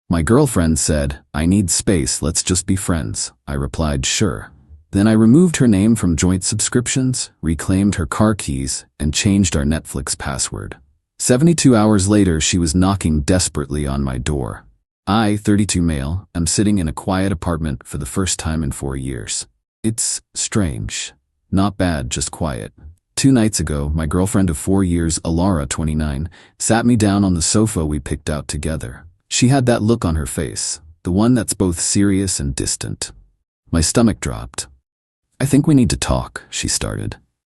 My girlfriend said, "I need space, let's just be friends." I replied, "Sure." Then I removed her name from joint subscriptions, reclaimed her car keys, and changed our Netflix password. 72 hours later, she was knocking desperately on my door. I, 32 male, am sitting in a quiet apartment for the first time in 4 years. It's strange. Not bad, just quiet. 2 nights ago, my girlfriend of 4 years, Alara, 29, sat me down on the sofa we picked out together. She had that look on her face, the one that's both serious and distant. My stomach dropped. "I think we need to talk," she started.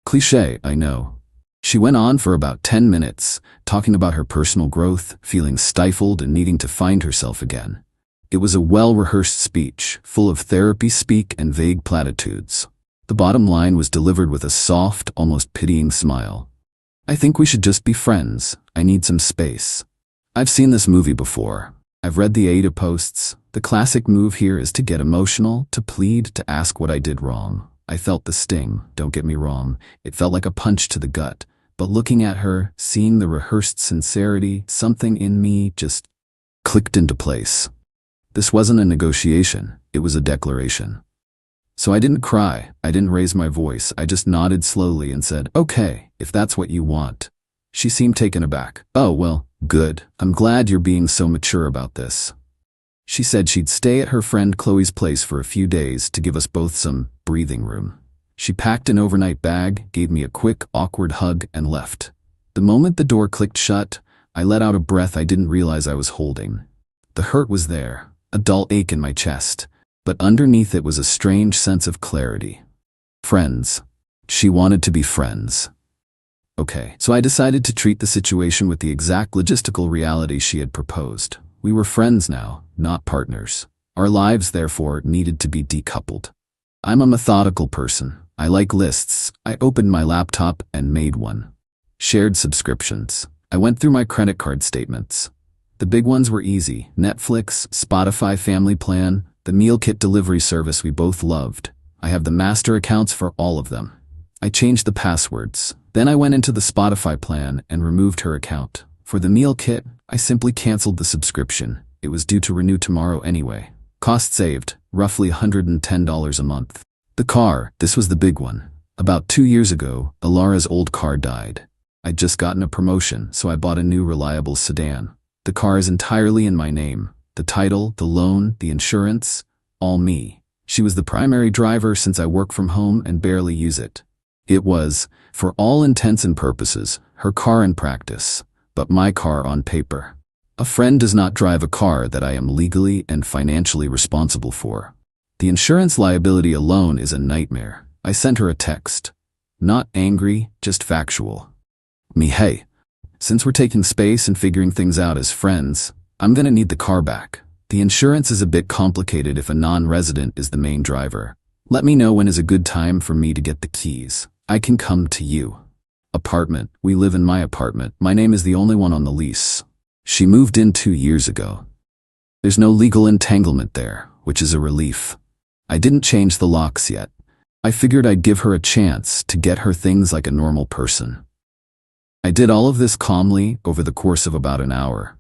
Cliché, I know. She went on for about 10 minutes, talking about her personal growth, feeling stifled and needing to find herself again. It was a well-rehearsed speech, full of therapy speak and vague platitudes. The bottom line was delivered with a soft, almost pitying smile. "I think we should just be friends. I need some space." I've seen this movie before. I've read the Ada posts. The classic move here is to get emotional, to plead, to ask what I did wrong. I felt the sting, don't get me wrong. It felt like a punch to the gut. But looking at her, seeing the rehearsed sincerity, something in me just clicked into place. This wasn't a negotiation, it was a declaration. So I didn't cry, I didn't raise my voice, I just nodded slowly and said, "Okay, if that's what you want." She seemed taken aback. "Oh, well, good. I'm glad you're being so mature about this." She said she'd stay at her friend Chloe's place for a few days to give us both some breathing room. She packed an overnight bag, gave me a quick, awkward hug, and left. The moment the door clicked shut, I let out a breath I didn't realize I was holding. The hurt was there, a dull ache in my chest, but underneath it was a strange sense of clarity. Friends. She wanted to be friends. Okay, so I decided to treat the situation with the exact logistical reality she had proposed. We were friends now, not partners. Our lives, therefore, needed to be decoupled. I'm a methodical person. I like lists. I opened my laptop and made one. Shared subscriptions. I went through my credit card statements. The big ones were easy: Netflix, Spotify Family Plan, the meal kit delivery service we both loved. I have the master accounts for all of them. I changed the passwords. Then I went into the Spotify plan and removed her account. For the meal kit, I simply canceled the subscription. It was due to renew tomorrow anyway. Cost saved, roughly $110 a month. The car, this was the big one. About 2 years ago, Alara's old car died. I'd just gotten a promotion, so I bought a new reliable sedan. The car is entirely in my name. The title, the loan, the insurance, all me. She was the primary driver since I work from home and barely use it. It was, for all intents and purposes, her car in practice, but my car on paper. A friend does not drive a car that I am legally and financially responsible for. The insurance liability alone is a nightmare. I sent her a text. Not angry, just factual. Hey, since we're taking space and figuring things out as friends, I'm gonna need the car back. The insurance is a bit complicated if a non-resident is the main driver. Let me know when is a good time for me to get the keys. I can come to you. Apartment. We live in my apartment. My name is the only one on the lease. She moved in 2 years ago. There's no legal entanglement there, which is a relief. I didn't change the locks yet. I figured I'd give her a chance to get her things like a normal person. I did all of this calmly over the course of about an hour.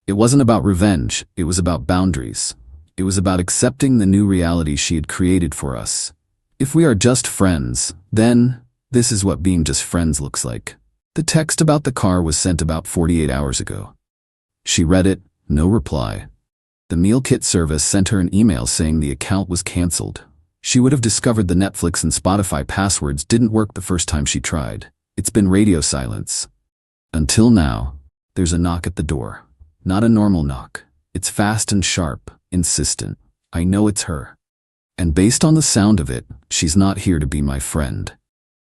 It wasn't about revenge, it was about boundaries. It was about accepting the new reality she had created for us. If we are just friends, then this is what being just friends looks like. The text about the car was sent about 48 hours ago. She read it, no reply. The meal kit service sent her an email saying the account was canceled. She would have discovered the Netflix and Spotify passwords didn't work the first time she tried. It's been radio silence. Until now, there's a knock at the door. Not a normal knock. It's fast and sharp, insistent. I know it's her. And based on the sound of it, she's not here to be my friend.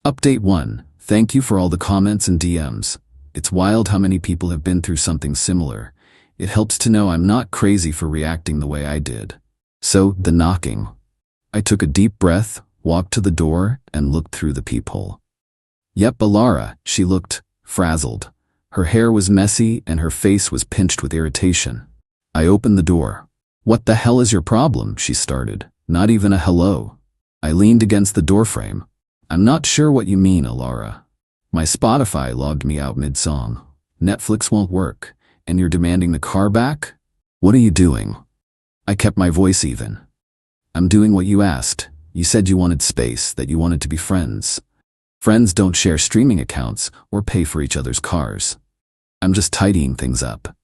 Update 1. Thank you for all the comments and DMs. It's wild how many people have been through something similar. It helps to know I'm not crazy for reacting the way I did. So, the knocking. I took a deep breath, walked to the door, and looked through the peephole. Yep, Alara. She looked frazzled. Her hair was messy and her face was pinched with irritation. I opened the door. "What the hell is your problem?" she started. Not even a hello. I leaned against the doorframe. "I'm not sure what you mean, Alara. My Spotify logged me out mid-song. Netflix won't work, and you're demanding the car back?" What are you doing? I kept my voice even. I'm doing what you asked. You said you wanted space, that you wanted to be friends. Friends don't share streaming accounts or pay for each other's cars. I'm just tidying things up.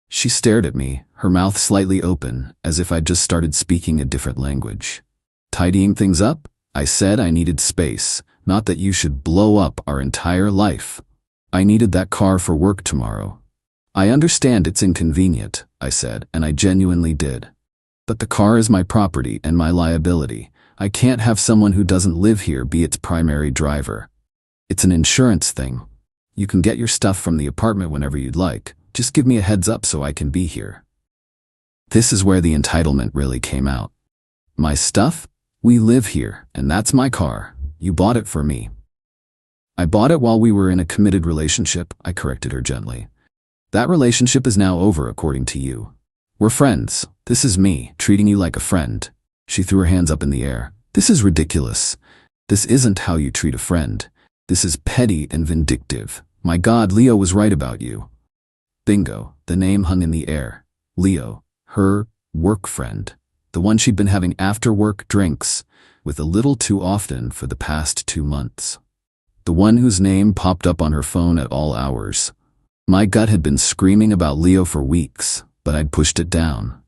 She stared at me, her mouth slightly open, as if I'd just started speaking a different language. Tidying things up? I said I needed space, not that you should blow up our entire life. I needed that car for work tomorrow. I understand it's inconvenient, I said, and I genuinely did. But the car is my property and my liability. I can't have someone who doesn't live here be its primary driver. It's an insurance thing. You can get your stuff from the apartment whenever you'd like. Just give me a heads up so I can be here. This is where the entitlement really came out. My stuff? We live here, and that's my car. You bought it for me. I bought it while we were in a committed relationship, I corrected her gently. That relationship is now over, according to you. We're friends. This is me, treating you like a friend. She threw her hands up in the air. This is ridiculous. This isn't how you treat a friend. This is petty and vindictive. My God, Leo was right about you. Bingo, the name hung in the air. Leo, her work friend. The one she'd been having after-work drinks with a little too often for the past 2 months. The one whose name popped up on her phone at all hours. My gut had been screaming about Leo for weeks, but I'd pushed it down.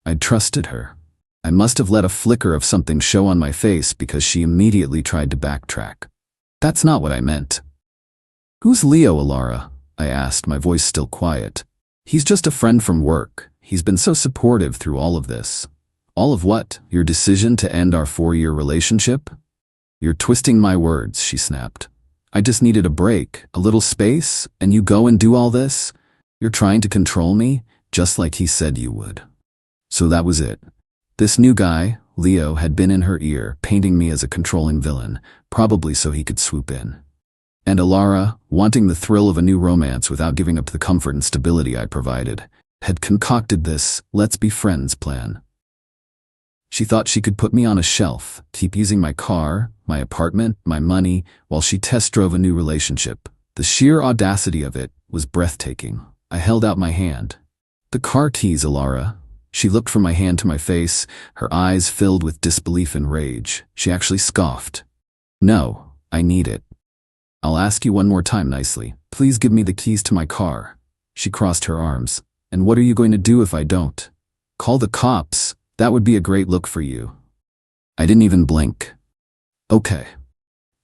I'd trusted her. I must have let a flicker of something show on my face because she immediately tried to backtrack. That's not what I meant. Who's Leo, Alara? I asked, my voice still quiet. He's just a friend from work. He's been so supportive through all of this. All of what? Your decision to end our 4-year relationship? You're twisting my words, she snapped. I just needed a break, a little space, and you go and do all this? You're trying to control me, just like he said you would. So that was it. This new guy, Leo, had been in her ear, painting me as a controlling villain, probably so he could swoop in. And Alara, wanting the thrill of a new romance without giving up the comfort and stability I provided, had concocted this let's be friends plan. She thought she could put me on a shelf, keep using my car, my apartment, my money, while she test drove a new relationship. The sheer audacity of it was breathtaking. I held out my hand. The car keys, Alara. She looked from my hand to my face, her eyes filled with disbelief and rage. She actually scoffed. No, I need it. I'll ask you one more time nicely. Please give me the keys to my car. She crossed her arms. And what are you going to do if I don't? Call the cops. That would be a great look for you. I didn't even blink. Okay.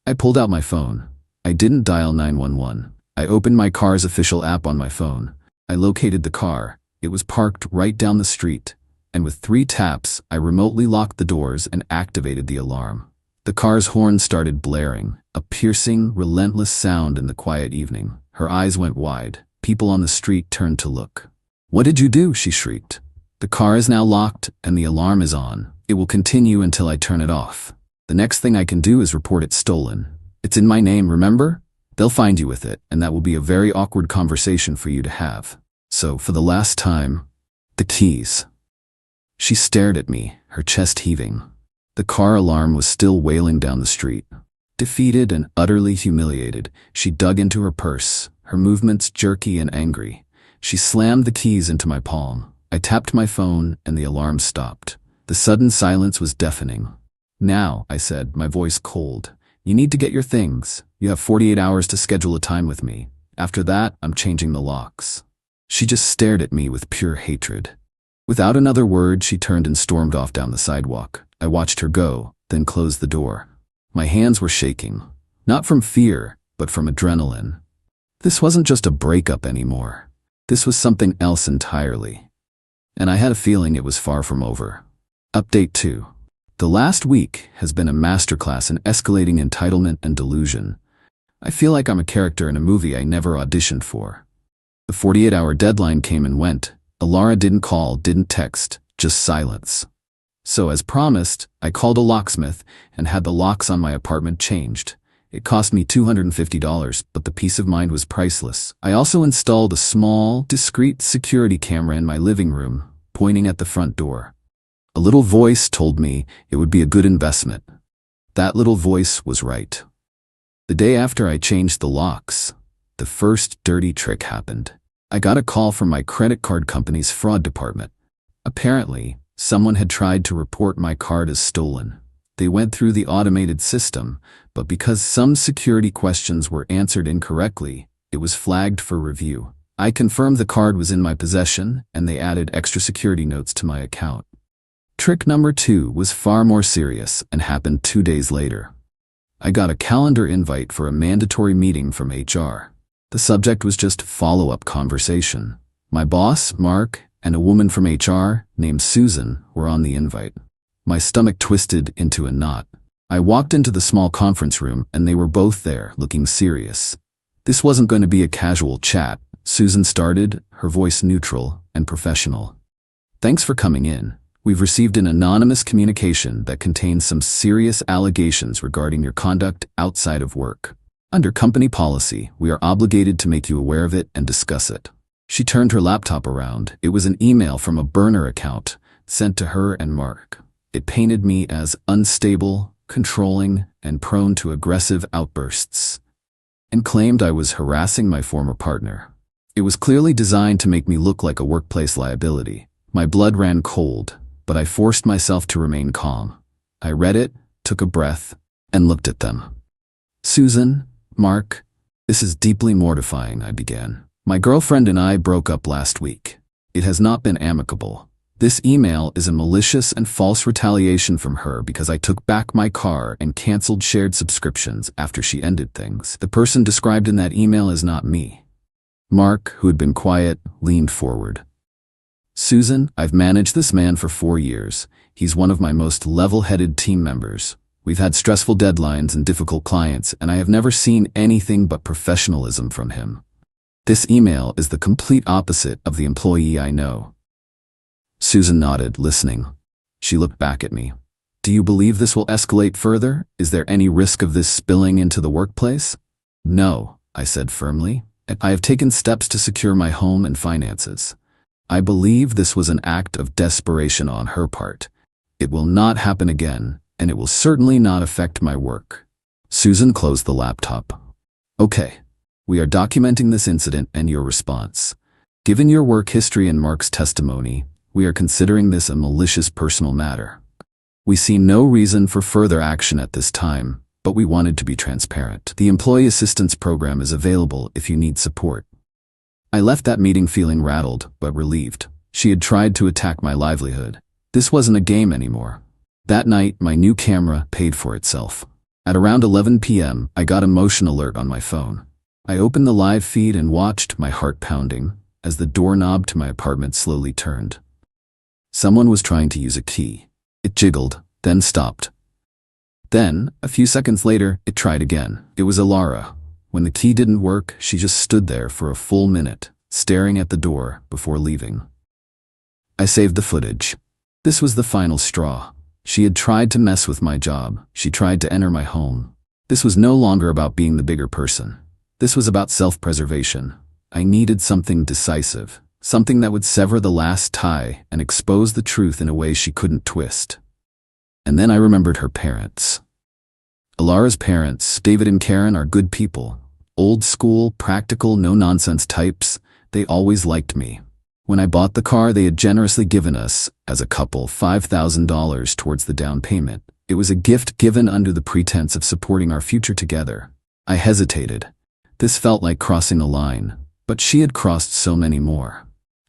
I pulled out my phone. I didn't dial 911. I opened my car's official app on my phone. I located the car. It was parked right down the street. And with 3 taps, I remotely locked the doors and activated the alarm. The car's horn started blaring, a piercing, relentless sound in the quiet evening. Her eyes went wide. People on the street turned to look. What did you do? She shrieked. The car is now locked and the alarm is on. It will continue until I turn it off. The next thing I can do is report it stolen. It's in my name, remember? They'll find you with it, and that will be a very awkward conversation for you to have. So, for the last time, the keys. She stared at me, her chest heaving. The car alarm was still wailing down the street. Defeated and utterly humiliated, she dug into her purse, her movements jerky and angry. She slammed the keys into my palm. I tapped my phone and the alarm stopped. The sudden silence was deafening. Now, I said, my voice cold, you need to get your things. You have 48 hours to schedule a time with me. After that, I'm changing the locks. She just stared at me with pure hatred. Without another word, she turned and stormed off down the sidewalk. I watched her go, then closed the door. My hands were shaking, not from fear, but from adrenaline. This wasn't just a breakup anymore. This was something else entirely. And I had a feeling it was far from over. Update 2. The last week has been a masterclass in escalating entitlement and delusion. I feel like I'm a character in a movie I never auditioned for. The 48-hour deadline came and went. Alara didn't call, didn't text, just silence. So as promised, I called a locksmith and had the locks on my apartment changed. It cost me $250, but the peace of mind was priceless. I also installed a small, discreet security camera in my living room, pointing at the front door. A little voice told me it would be a good investment. That little voice was right. The day after I changed the locks, the first dirty trick happened. I got a call from my credit card company's fraud department. Apparently, someone had tried to report my card as stolen. They went through the automated system, but because some security questions were answered incorrectly, it was flagged for review. I confirmed the card was in my possession, and they added extra security notes to my account. Trick number 2 was far more serious and happened 2 days later. I got a calendar invite for a mandatory meeting from HR. The subject was just follow-up conversation. My boss, Mark, and a woman from HR, named Susan, were on the invite. My stomach twisted into a knot. I walked into the small conference room and they were both there, looking serious. This wasn't going to be a casual chat. Susan started, her voice neutral and professional. "Thanks for coming in. We've received an anonymous communication that contains some serious allegations regarding your conduct outside of work. Under company policy, we are obligated to make you aware of it and discuss it." She turned her laptop around. It was an email from a burner account sent to her and Mark. It painted me as unstable, controlling, and prone to aggressive outbursts, and claimed I was harassing my former partner. It was clearly designed to make me look like a workplace liability. My blood ran cold, but I forced myself to remain calm. I read it, took a breath, and looked at them. "Susan, Mark, this is deeply mortifying," I began. "My girlfriend and I broke up last week. It has not been amicable. This email is a malicious and false retaliation from her because I took back my car and canceled shared subscriptions after she ended things. The person described in that email is not me." Mark, who had been quiet, leaned forward. "Susan, I've managed this man for 4 years. He's one of my most level-headed team members. We've had stressful deadlines and difficult clients, and I have never seen anything but professionalism from him. This email is the complete opposite of the employee I know." Susan nodded, listening. She looked back at me. "Do you believe this will escalate further? Is there any risk of this spilling into the workplace?" "No," I said firmly. "I have taken steps to secure my home and finances. I believe this was an act of desperation on her part. It will not happen again, and it will certainly not affect my work." Susan closed the laptop. "Okay, we are documenting this incident and your response. Given your work history and Mark's testimony, we are considering this a malicious personal matter. We see no reason for further action at this time, but we wanted to be transparent. The Employee Assistance Program is available if you need support." I left that meeting feeling rattled, but relieved. She had tried to attack my livelihood. This wasn't a game anymore. That night, my new camera paid for itself. At around 11 p.m., I got a motion alert on my phone. I opened the live feed and watched, my heart pounding, as the doorknob to my apartment slowly turned. Someone was trying to use a key. It jiggled, then stopped. Then, a few seconds later, it tried again. It was Alara. When the key didn't work, she just stood there for a full minute, staring at the door before leaving. I saved the footage. This was the final straw. She had tried to mess with my job. She tried to enter my home. This was no longer about being the bigger person. This was about self-preservation. I needed something decisive, something that would sever the last tie and expose the truth in a way she couldn't twist. And then I remembered her parents. Alara's parents, David and Karen, are good people. Old school, practical, no-nonsense types. They always liked me. When I bought the car, they had generously given us, as a couple, $5,000 towards the down payment. It was a gift given under the pretense of supporting our future together. I hesitated. This felt like crossing a line, but she had crossed so many more.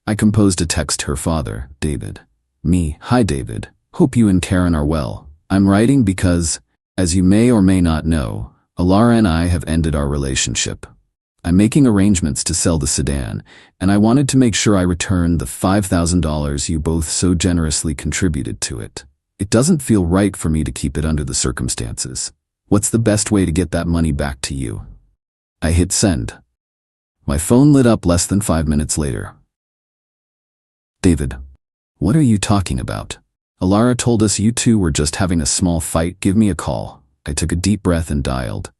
I composed a text to her father, David. Me, "Hi David, hope you and Karen are well. I'm writing because, as you may or may not know, Alara and I have ended our relationship. I'm making arrangements to sell the sedan, and I wanted to make sure I returned the $5,000 you both so generously contributed to it. It doesn't feel right for me to keep it under the circumstances. What's the best way to get that money back to you?" I hit send. My phone lit up less than 5 minutes later. "David, what are you talking about? Alara told us you two were just having a small fight. Give me a call." I took a deep breath and dialed.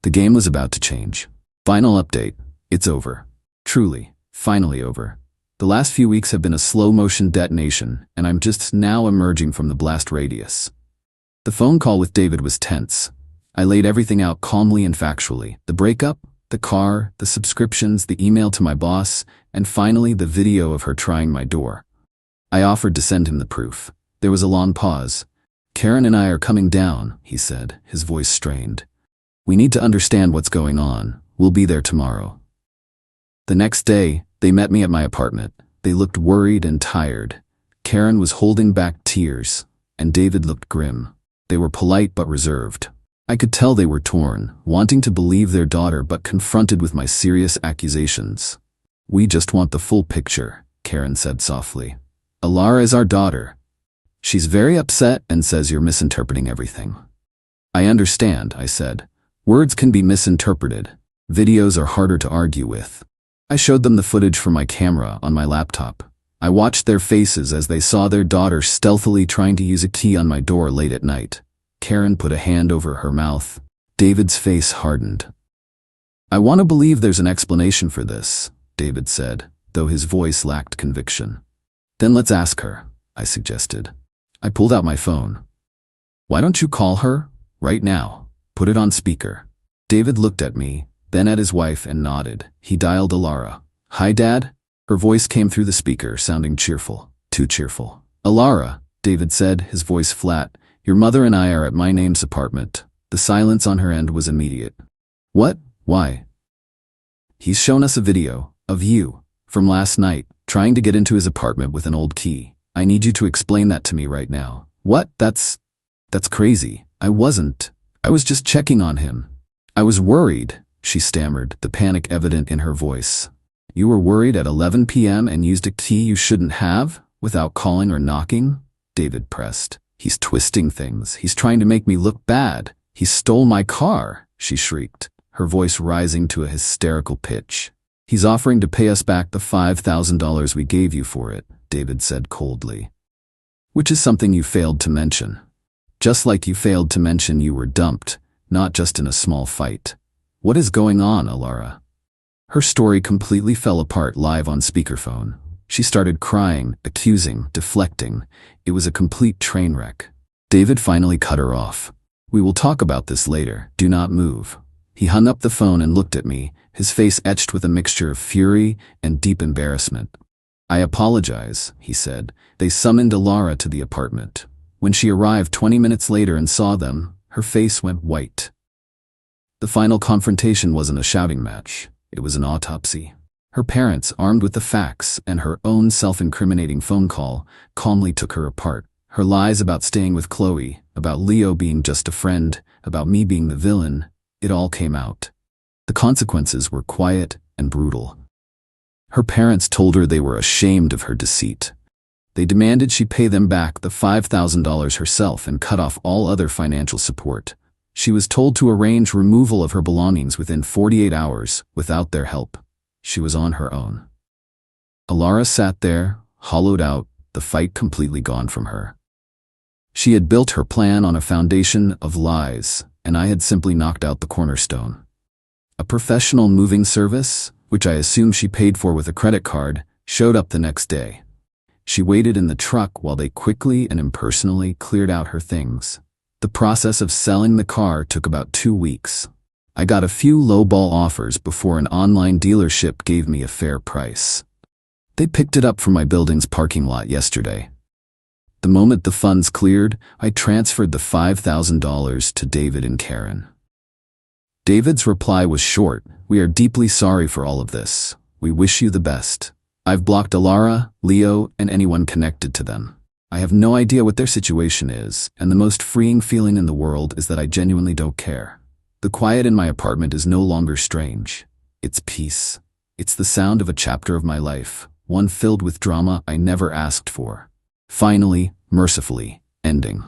The game was about to change. Final update. It's over. Truly, finally over. The last few weeks have been a slow-motion detonation, and I'm just now emerging from the blast radius. The phone call with David was tense. I laid everything out calmly and factually. The breakup, The car, the subscriptions, the email to my boss, and finally the video of her trying my door. I offered to send him the proof. There was a long pause. "Karen and I are coming down," he said, his voice strained. "We need to understand what's going on. We'll be there tomorrow." The next day, they met me at my apartment. They looked worried and tired. Karen was holding back tears, and David looked grim. They were polite but reserved. I could tell they were torn, wanting to believe their daughter but confronted with my serious accusations. "We just want the full picture," Karen said softly. "Alara is our daughter. She's very upset and says you're misinterpreting everything." "I understand," I said. "Words can be misinterpreted. Videos are harder to argue with." I showed them the footage from my camera on my laptop. I watched their faces as they saw their daughter stealthily trying to use a key on my door late at night. Karen put a hand over her mouth. David's face hardened. "I want to believe there's an explanation for this," David said, though his voice lacked conviction. "Then let's ask her," I suggested. I pulled out my phone. "Why don't you call her? Right now. Put it on speaker." David looked at me, then at his wife and nodded. He dialed Alara. "Hi, Dad?" Her voice came through the speaker, sounding cheerful. Too cheerful. "Alara," David said, his voice flat. "Your mother and I are at my name's apartment." The silence on her end was immediate. "What? Why?" "He's shown us a video of you from last night, trying to get into his apartment with an old key. I need you to explain that to me right now." "What? That's crazy. I was just checking on him. I was worried," she stammered, the panic evident in her voice. "You were worried at 11 p.m. and used a key you shouldn't have, without calling or knocking?" David pressed. "He's twisting things. He's trying to make me look bad. He stole my car," she shrieked, her voice rising to a hysterical pitch. "He's offering to pay us back the $5,000 we gave you for it," David said coldly. "Which is something you failed to mention. Just like you failed to mention you were dumped, not just in a small fight. What is going on, Alara?" Her story completely fell apart live on speakerphone. She started crying, accusing, deflecting. It was a complete train wreck. David finally cut her off. "We will talk about this later. Do not move." He hung up the phone and looked at me, his face etched with a mixture of fury and deep embarrassment. "I apologize," he said. They summoned Alara to the apartment. When she arrived 20 minutes later and saw them, her face went white. The final confrontation wasn't a shouting match. It was an autopsy. Her parents, armed with the facts and her own self-incriminating phone call, calmly took her apart. Her lies about staying with Chloe, about Leo being just a friend, about me being the villain, it all came out. The consequences were quiet and brutal. Her parents told her they were ashamed of her deceit. They demanded she pay them back the $5,000 herself and cut off all other financial support. She was told to arrange removal of her belongings within 48 hours without their help. She was on her own. Alara sat there, hollowed out, the fight completely gone from her. She had built her plan on a foundation of lies, and I had simply knocked out the cornerstone. A professional moving service, which I assume she paid for with a credit card, showed up the next day. She waited in the truck while they quickly and impersonally cleared out her things. The process of selling the car took about 2 weeks. I got a few lowball offers before an online dealership gave me a fair price. They picked it up from my building's parking lot yesterday. The moment the funds cleared, I transferred the $5,000 to David and Karen. David's reply was short. "We are deeply sorry for all of this. We wish you the best. I've blocked Alara, Leo, and anyone connected to them. I have no idea what their situation is, and the most freeing feeling in the world is that I genuinely don't care. The quiet in my apartment is no longer strange. It's peace. It's the sound of a chapter of my life, one filled with drama I never asked for. Finally, mercifully, ending."